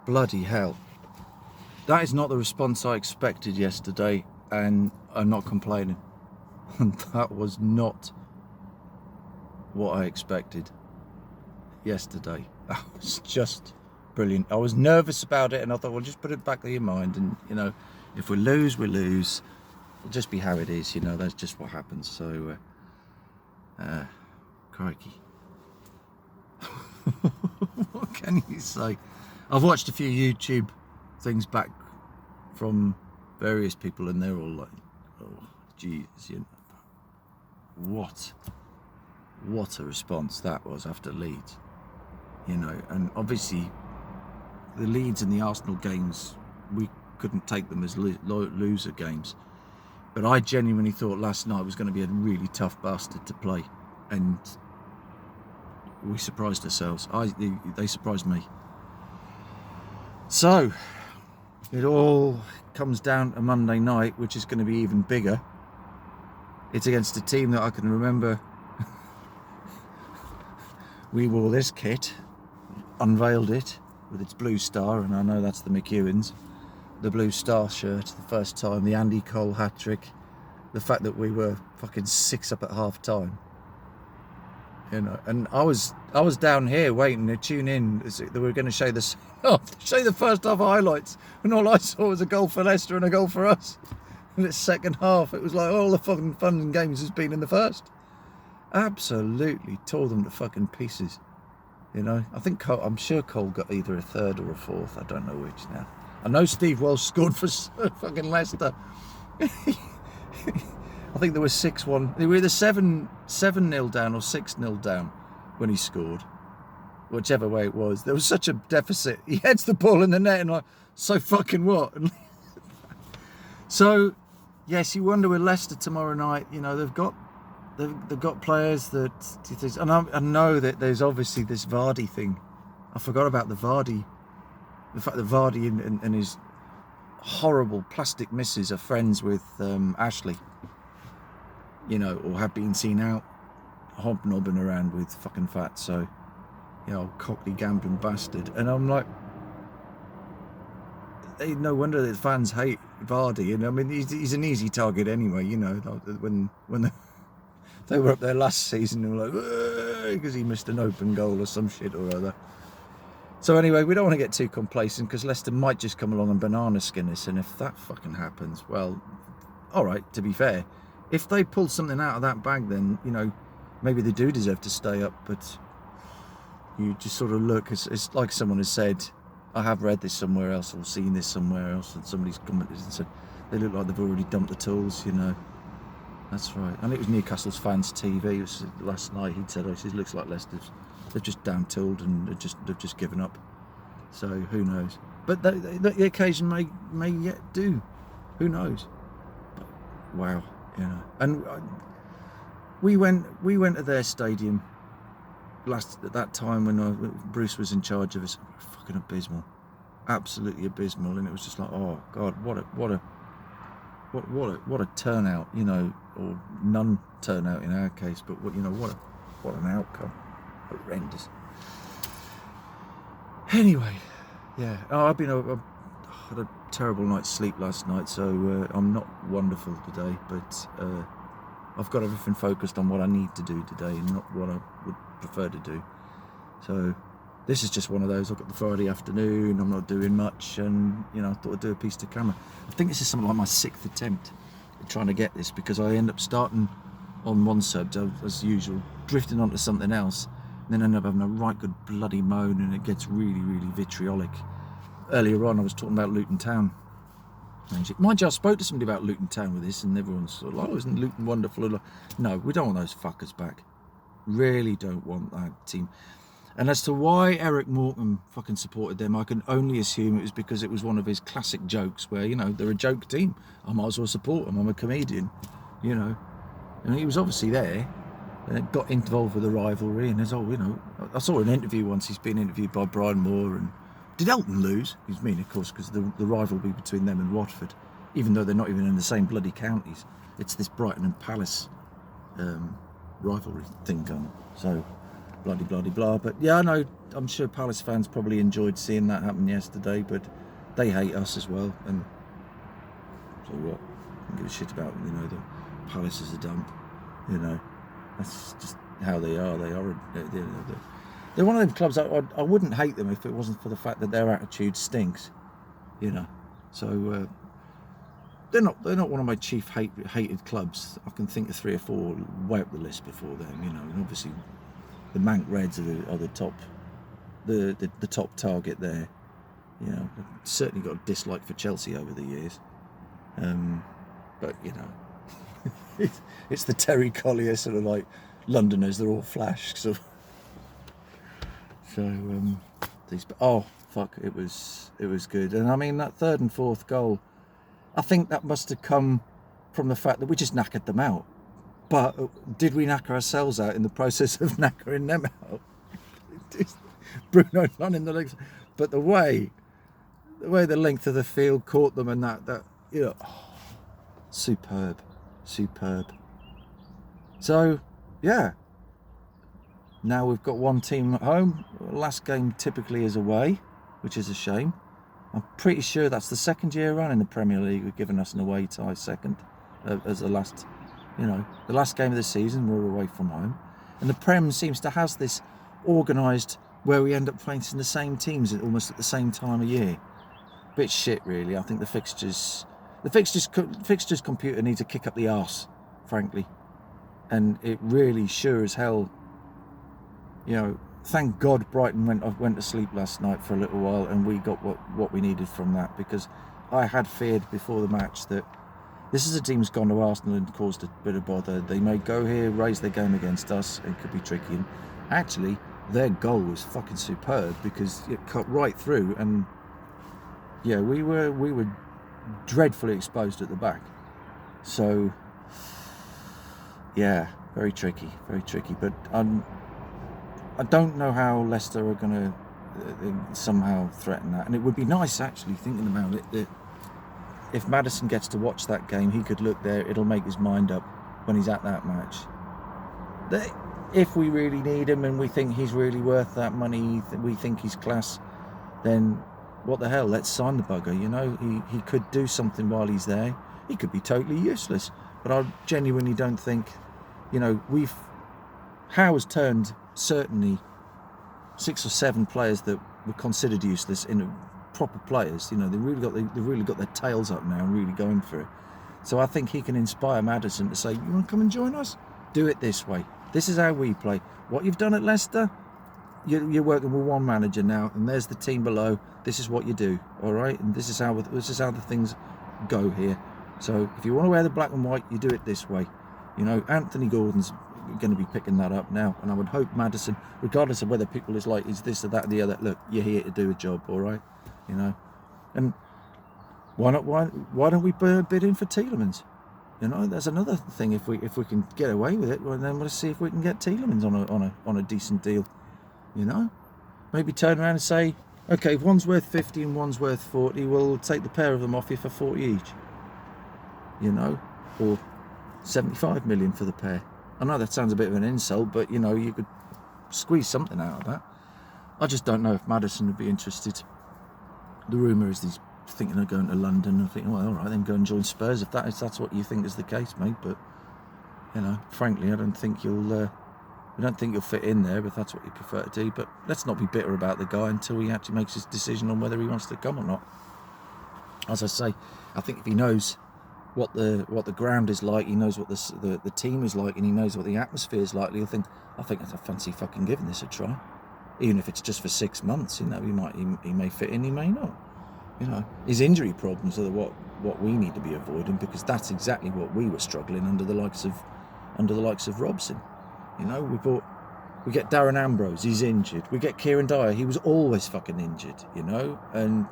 Bloody hell. That is not the response I expected yesterday, and I'm not complaining. That was not what I expected yesterday. That was just brilliant. I was nervous about it, and I thought, well, just put it back in your mind, and if we lose, we lose. It'll just be how it is, that's just what happens. So crikey. What can you say? I've watched a few YouTube things back from various people, and they're all like, oh Jesus, what a response that was after Leeds, and obviously the Leeds and the Arsenal games, we couldn't take them as loser games, but I genuinely thought last night was going to be a really tough bastard to play, and we surprised ourselves. They surprised me. So it all comes down to Monday night, which is going to be even bigger. It's against a team that I can remember. We wore this kit, unveiled it with its blue star, and I know that's the McEwens, the blue star shirt, the first time, the Andy Cole hat-trick, the fact that we were fucking 6 up at half time. And I was down here waiting to tune in. They were going to show the first half highlights, and all I saw was a goal for Leicester and a goal for us. In the second half, it was like all the fucking fun and games has been in the first. Absolutely tore them to fucking pieces. I'm sure Cole got either a third or a fourth. I don't know which now. I know Steve Welsh scored for fucking Leicester. I think there was 6-1. They were either 7-0 down or 6-0 down when he scored. Whichever way it was. There was such a deficit. He heads the ball in the net and like, so fucking what? So, yes, you wonder with Leicester tomorrow night, they've got players that, and I know that there's obviously this Vardy thing. I forgot about the Vardy. The fact that Vardy and his horrible plastic misses are friends with Ashley. Or have been seen out hobnobbing around with fucking fat, so, cockney gambling bastard. And I'm like, no wonder that fans hate Vardy. And I mean, he's an easy target anyway, when they were up there last season, they were like, because he missed an open goal or some shit or other. So anyway, we don't want to get too complacent, because Leicester might just come along and banana skin us, and if that fucking happens, well, all right, to be fair, if they pulled something out of that bag, then, maybe they do deserve to stay up, but you just sort of look, it's like someone has said, I have read this somewhere else or seen this somewhere else, and somebody's commented and said, they look like they've already dumped the tools, That's right. And it was Newcastle's fans' TV. It was last night. He'd said, it looks like Leicester's, they've just down-tooled and they've just given up. So who knows? But the occasion may yet do. Who knows? But, wow. And we went to their stadium at that time when Bruce was in charge of us. Fucking abysmal, absolutely abysmal, and it was just like, oh god, what a turnout, or none turnout in our case, but what an outcome, horrendous. Anyway, yeah, I had a terrible night's sleep last night, so I'm not wonderful today, but I've got everything focused on what I need to do today and not what I would prefer to do. So this is just one of those. I've got the Friday afternoon, I'm not doing much, and I thought I'd do a piece to camera. I think this is something like my 6th attempt at trying to get this, because I end up starting on one subject as usual, drifting onto something else, and then end up having a right good bloody moan, and it gets really, really vitriolic. Earlier on I was talking about Luton Town. Mind you, I spoke to somebody about Luton Town with this, and everyone's sort of like, oh, isn't Luton wonderful? No, we don't want those fuckers back. Really don't want that team. And as to why Eric Morecambe fucking supported them, I can only assume it was because it was one of his classic jokes where, they're a joke team. I might as well support them. I'm a comedian, And he was obviously there and got involved with the rivalry. And there's, I saw an interview once. He's been interviewed by Brian Moore. And did Elton lose? He's mean, of course, because the rivalry between them and Watford, even though they're not even in the same bloody counties. It's this Brighton and Palace rivalry thing going. So, bloody blah blah. But yeah, I know, I'm sure Palace fans probably enjoyed seeing that happen yesterday, but they hate us as well, and so what? I don't give a shit about them, you know. The Palace is a dump, you know. That's just how they are. They're one of them clubs. I wouldn't hate them if it wasn't for the fact that their attitude stinks, you know. So they're not one of my chief hated clubs. I can think of 3 or 4 way up the list before them, you know. And obviously the Manc Reds are the top, the top target there. You know, I've certainly got a dislike for Chelsea over the years, but you know, it's the Terry Collier sort of like Londoners. They're all flash. So oh fuck, it was good. And I mean, that 3rd and 4th goal, I think that must have come from the fact that we just knackered them out. But did we knacker ourselves out in the process of knackering them out? Bruno not in the legs, but the way the length of the field caught them, and that you know, superb. So yeah, now we've got one team at home. Last game typically is away, which is a shame. I'm pretty sure that's the 2nd year run in the Premier League we've given us an away tie second, as the last, you know, the last game of the season we're away from home. And the Prem seems to has this organised where we end up facing the same teams almost at the same time of year. Bit shit, really. I think the fixtures computer needs a kick up the arse, frankly. And it really sure as hell, you know, thank God Brighton went to sleep last night for a little while, and we got what we needed from that, because I had feared before the match that this is a team who's gone to Arsenal and caused a bit of bother. They may go here, raise their game against us, it could be tricky. And actually, their goal was fucking superb, because it cut right through, and yeah, we were dreadfully exposed at the back. So yeah, very tricky. But I don't know how Leicester are going to somehow threaten that. And it would be nice, actually, thinking about it, that if Maddison gets to watch that game, he could look there. It'll make his mind up when he's at that match. If we really need him and we think he's really worth that money, we think he's class, then what the hell, let's sign the bugger, you know. He could do something while he's there. He could be totally useless, but I genuinely don't think, you know, Howe's turned certainly 6 or 7 players that were considered useless into proper players. You know, they've really got their tails up now and really going for it. So I think he can inspire Maddison to say, you want to come and join us? Do it this way. This is how we play. What you've done at Leicester, you're working with one manager now, and there's the team below. This is what you do, all right? And this is how the things go here. So if you want to wear the black and white, you do it this way. You know, Anthony Gordon's going to be picking that up now, and I would hope Maddison, regardless of whether people is like, is this or that or the other, look, you're here to do a job, all right? You know, and why don't we bid in for Tielemans? You know, there's another thing. If we can get away with it, well, then we'll see if we can get Tielemans on a decent deal. You know, maybe turn around and say, okay, if one's worth 50 and one's worth 40, we'll take the pair of them off you for 40 each. You know, or 75 million for the pair. I know that sounds a bit of an insult, but you know, you could squeeze something out of that. I just don't know if Maddison would be interested. The rumour is he's thinking of going to London, and thinking, well, all right, then go and join Spurs if that's what you think is the case, mate. But you know, frankly, I don't think you'll fit in there if that's what you prefer to do. But let's not be bitter about the guy until he actually makes his decision on whether he wants to come or not. As I say, I think if he knows what the ground is like, he knows what the team is like, and he knows what the atmosphere is like, he'll think, I think I fancy fucking giving this a try, even if it's just for 6 months. You know, he may fit in, he may not. You know, his injury problems are what we need to be avoiding, because that's exactly what we were struggling under the likes of Robson. You know, we get Darren Ambrose, he's injured. We get Kieran Dyer, he was always fucking injured. You know, and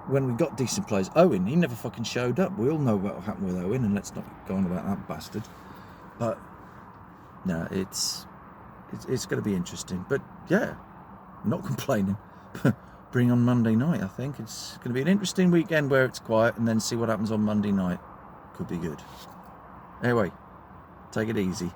when we got decent players, Owen, he never fucking showed up. We all know what happened with Owen, and let's not go on about that bastard. But no, it's going to be interesting. But yeah, I'm not complaining. Bring on Monday night, I think. It's going to be an interesting weekend where it's quiet, and then see what happens on Monday night. Could be good. Anyway, take it easy.